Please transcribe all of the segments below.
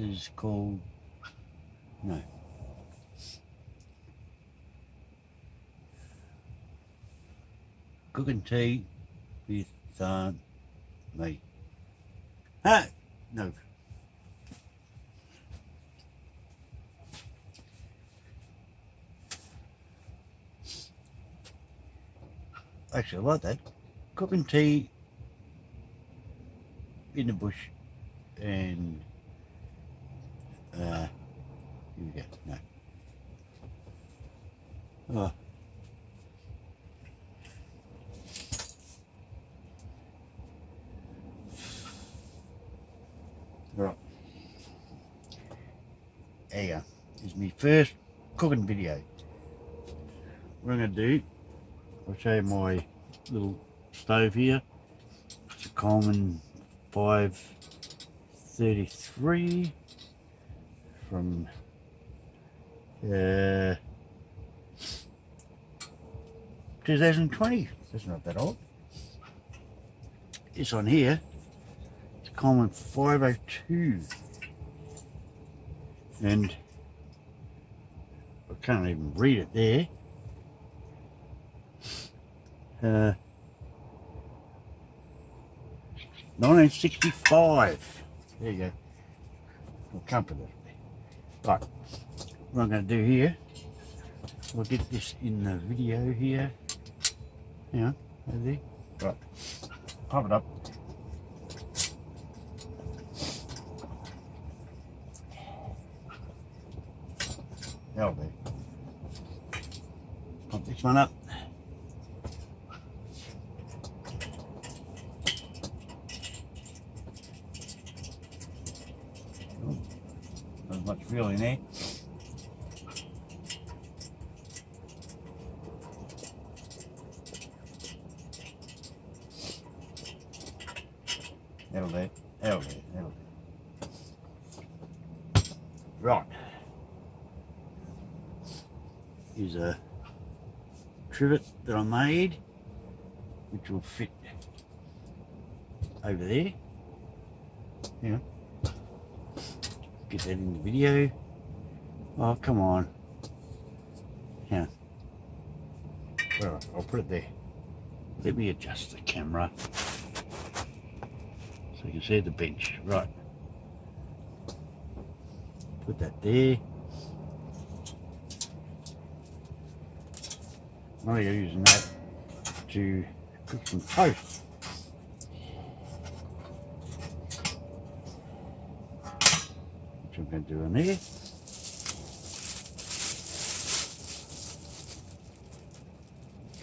is called, no, cooking tea with me. Ah, no. Actually, I like that. Cooking tea in the bush and here we go. No. Oh. Right. There you go. This is my first cooking video. What I'm going to do, I'll show you my little stove here. It's a Coleman 533 from 2020. That's not that old. This one here, it's a Coleman 502, and I can't even read it there. 1965. There you go. I'll comfort it. Right. What I'm going to do here, we'll get this in the video here. Hang on, over there. Right. Pop it up. That'll do. Pop this one up. Not much fuel in there. That'll do. That'll do. That'll do. Right. Here's a trivet that I made, which will fit over there. Hang on. Get that in the video. Oh, come on. Yeah. Well, I'll put it there. Let me adjust the camera so you can see the bench. Right. Put that there. I'm using that to cook some toast. Which I'm going to do in there.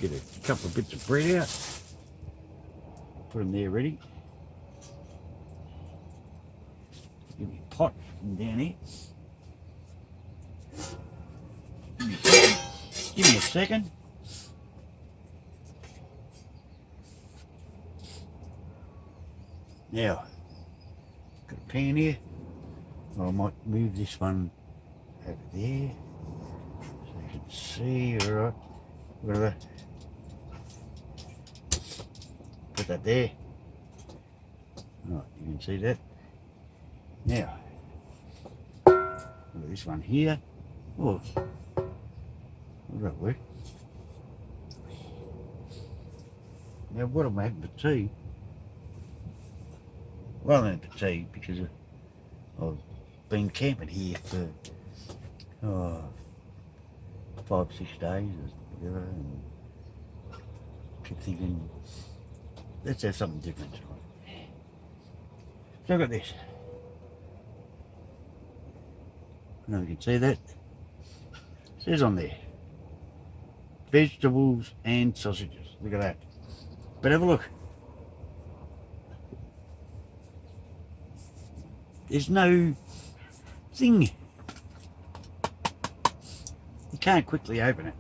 Get a couple of bits of bread out. Put them there ready. Give me a pot from down here. Give me a second. Now, got a pan here. I might move this one over there so you can see. Alright, whatever. Put that there. Alright, you can see that. Now, look at this one here. Oh, will that work? Now, what am I having for tea? Well, I'm having for tea because I've been camping here for 5-6 days or whatever, and keep thinking, let's have something different tonight. So I've got this. I don't know if you can see that. It says on there, vegetables and sausages. Look at that. But have a look. There's no thing. You can't quickly open it.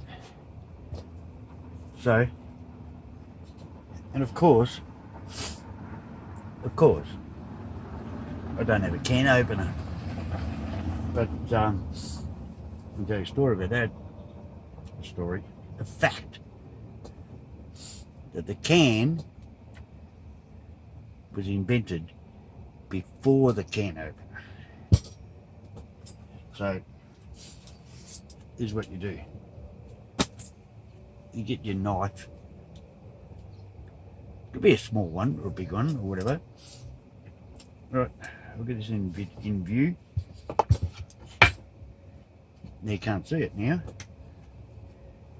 So, and of course, I don't have a can opener. But I'll tell you a story about that. A fact that the can was invented before the can opener. So this is what you do. You get your knife. It could be a small one or a big one or whatever. Right, I'll get this in view. You can't see it now.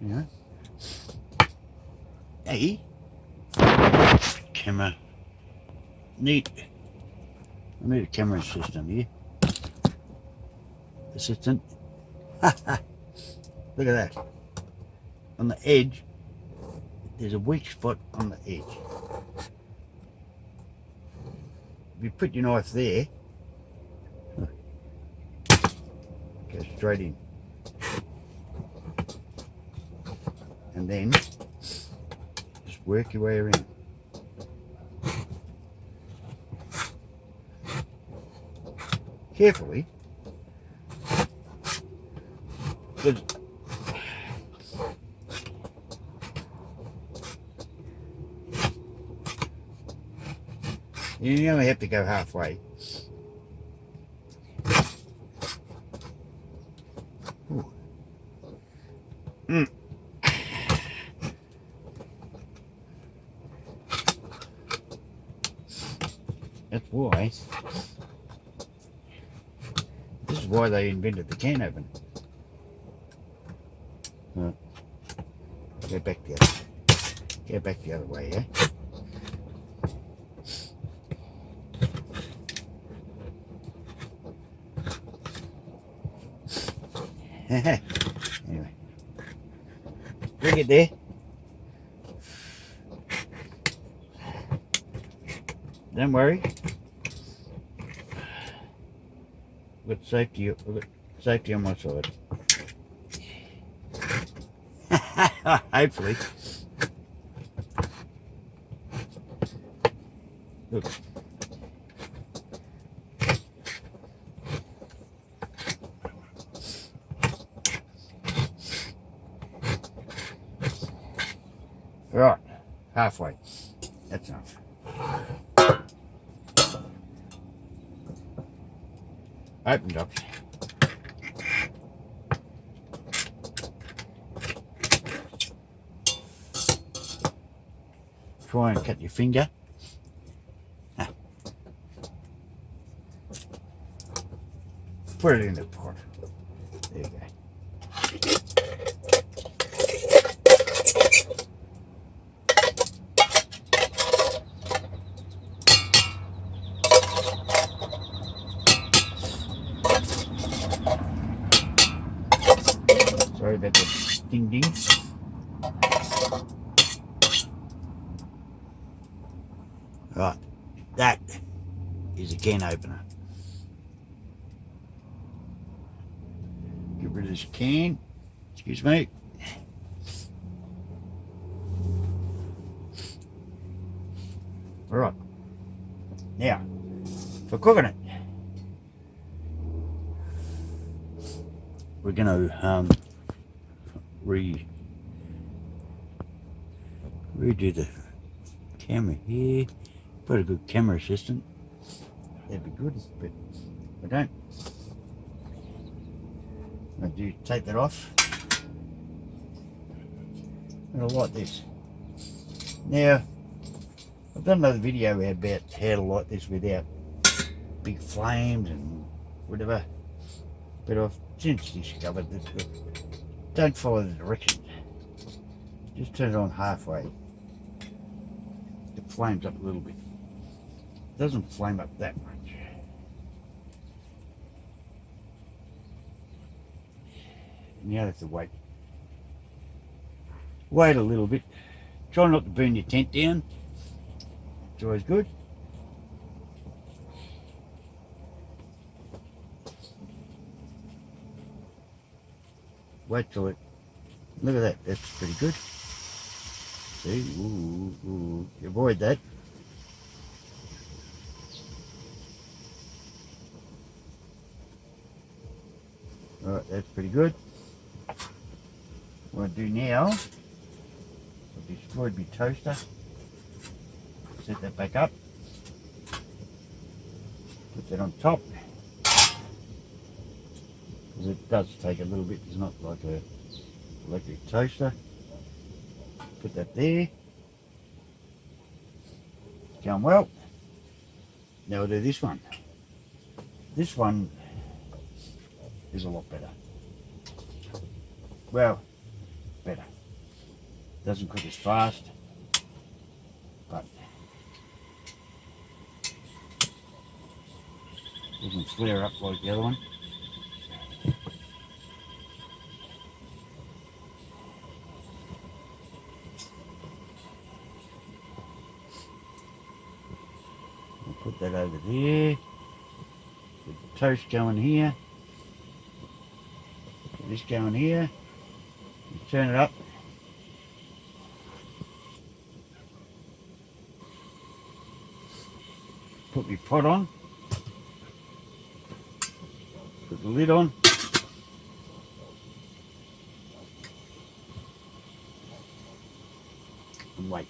You know. Hey, camera. Neat. I need a camera assistant here. Assistant. Look at that. On the edge, there's a weak spot on the edge. If you put your knife there, go straight in. And then just work your way around. Carefully, because you only have to go halfway. That's why. This is why they invented the can opener. Go back the other way, yeah. Anyway, bring it there. Don't worry. We've got safety on my side. Hopefully. Look. Right, halfway. That's enough. Opened up. Try and cut your finger. Put it in the pot. There you go. Sorry about the ding ding. Right, that is a can opener. Get rid of this can. Excuse me. Right, now for cooking it, we're going to redo the camera here. Put a good camera assistant. That'd be good, but I don't. I do take that off. And I like this. Now, I've done another video about how to light this without big flames and whatever. But I've since discovered that don't follow the directions. Just turn it on halfway. It flames up a little bit. It doesn't flame up that much. Now that's the wait. Wait a little bit. Try not to burn your tent down. It's always good. Wait till it. Look at that. That's pretty good. See? Ooh. Avoid that. Alright, that's pretty good. What I do now, I've destroyed my toaster. Set that back up. Put that on top. because it does take a little bit. It's not like a electric toaster. Put that there. Going well. Now we'll do this one. This one is a lot better. Well, better. Doesn't cook as fast, but doesn't flare up like the other one. I'll put that over there. Put the toast going here. Put this going here. You turn it up. Put my pot on. Put the lid on. And wait.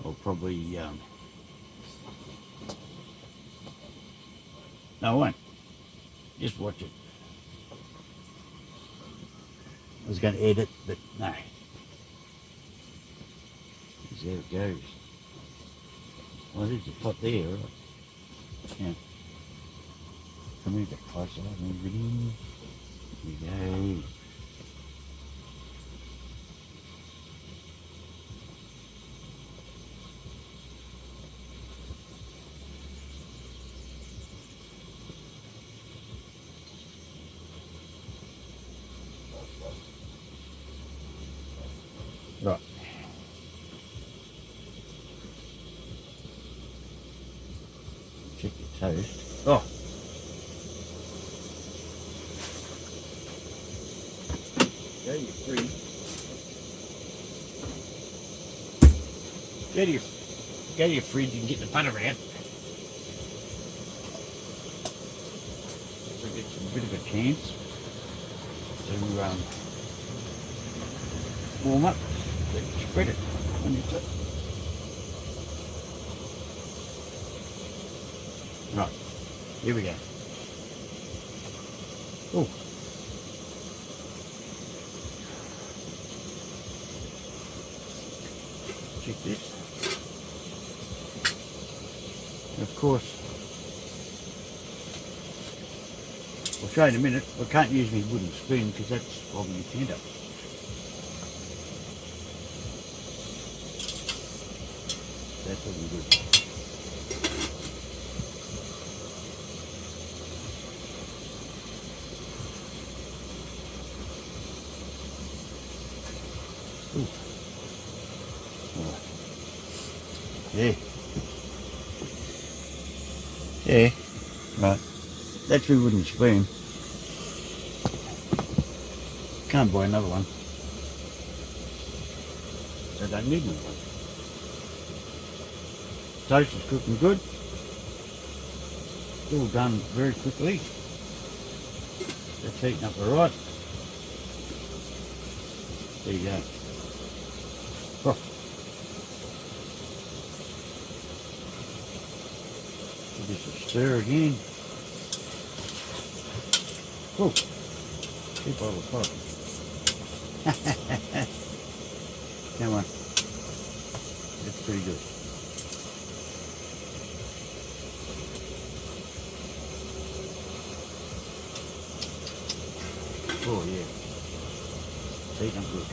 I'll probably no, I won't. Just watch it. I was going to edit, but no. There it goes. Well, there's a pot there, right? Yeah. Come here, get closer. Move it in. Here we go. Right. Check your toast. Oh! Go to your fridge. Go to your fridge and get the butter out. So get a bit of a chance to warm up. Then spread it on your toast. Right, here we go. Oh. Check this. And of course, I'll show you in a minute. I can't use my wooden spoon because that's holding your hand up. That's looking good. Ooh. Yeah. Yeah. Right. That's my wooden spoon. Can't buy another one. I don't need another one. Toast is cooking good. It's all done very quickly. That's heating up alright. There you go. Oh. Give this a stir again. Oh, keep all the pot. Come on. That's pretty good. Oh yeah. Take them good.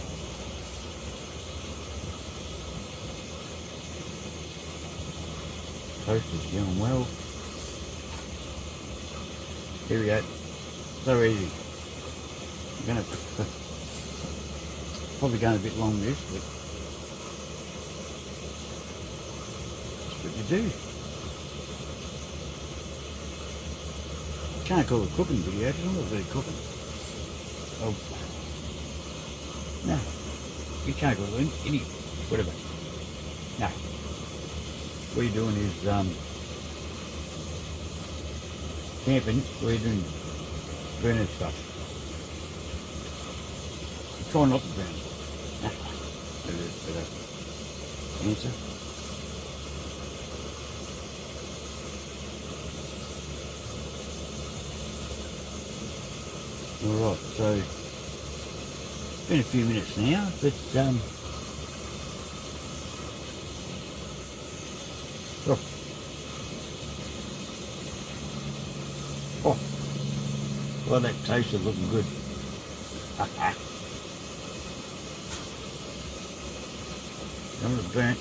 Toast is going well. Here we go. So easy. I'm gonna probably going a bit long this, but that's what you do. Can't call it cooking video because I'm not really cooking. Oh no, you can't call it any whatever. No. What you're doing is camping, where you're doing burning stuff. Try not to burn it. Better answer. Alright, so it's been a few minutes now, but oh, oh, well, that toast is looking good. A little burnt.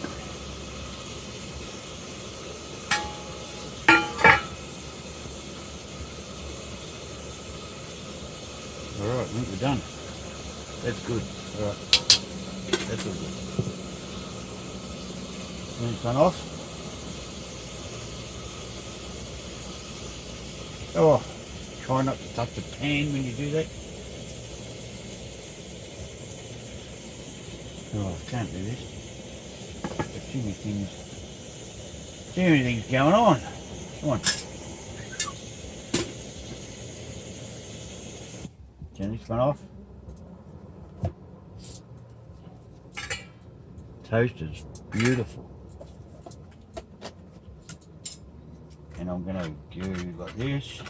Alright, I think we're done. That's good. Alright, that's all good. Next one off. Oh, try not to touch the pan when you do that. Oh, I can't do this. There's too many things going on. Come on. Turn this one off. Toast is beautiful. And I'm going to do like this.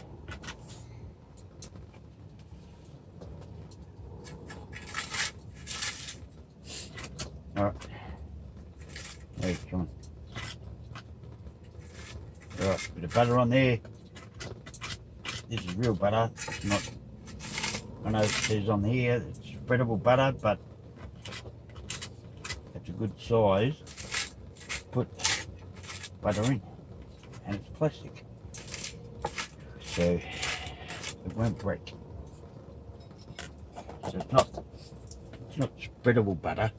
Alright. Hey, come on. Alright, bit of butter on there. This is real butter. It's not, I know it says on here it's spreadable butter, but it's a good size to put butter in. And it's plastic, so it won't break. So it's not spreadable butter.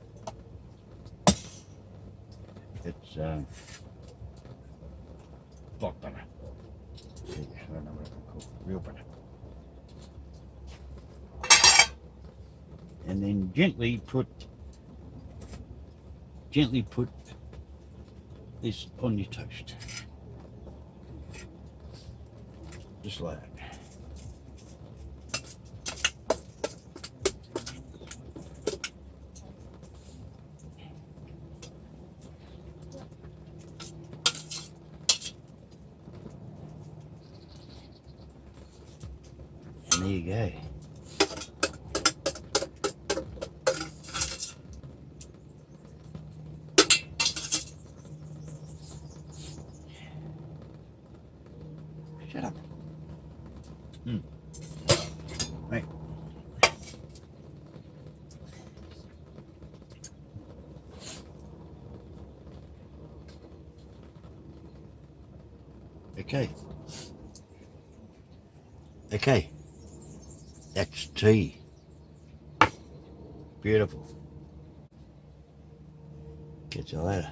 It's block butter. I don't know what I call it, real butter. And then gently put this on your toast. Just like that. And there you go. Shut up. Right. Okay. That's tea. Beautiful. Catch you later.